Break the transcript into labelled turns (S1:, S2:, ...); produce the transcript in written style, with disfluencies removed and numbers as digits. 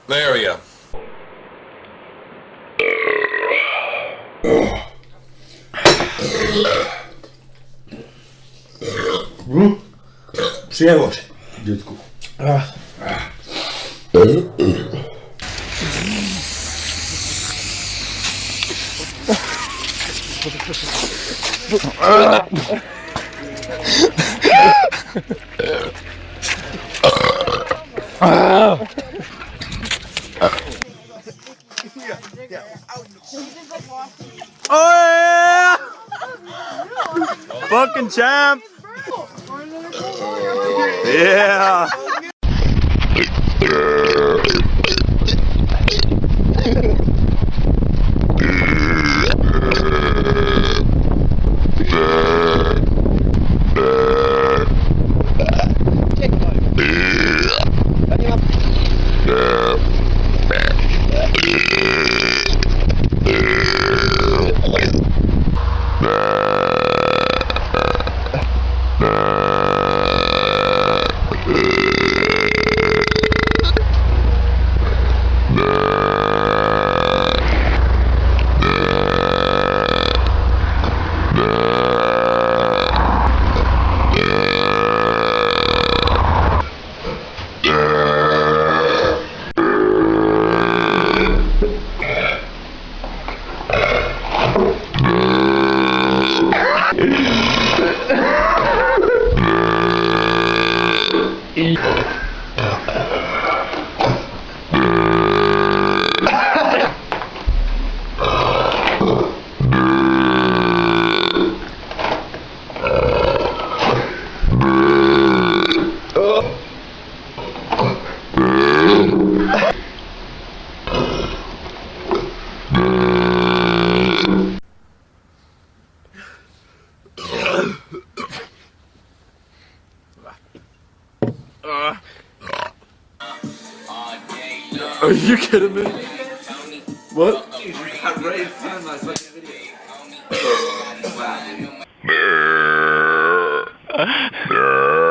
S1: There we go.
S2: Przyjęło się, dziecku.
S3: Oh yeah! Fucking champ! Yeah! Are you kidding me? What?
S4: Dude, you got Ray Fan last like that video. Wow, dude.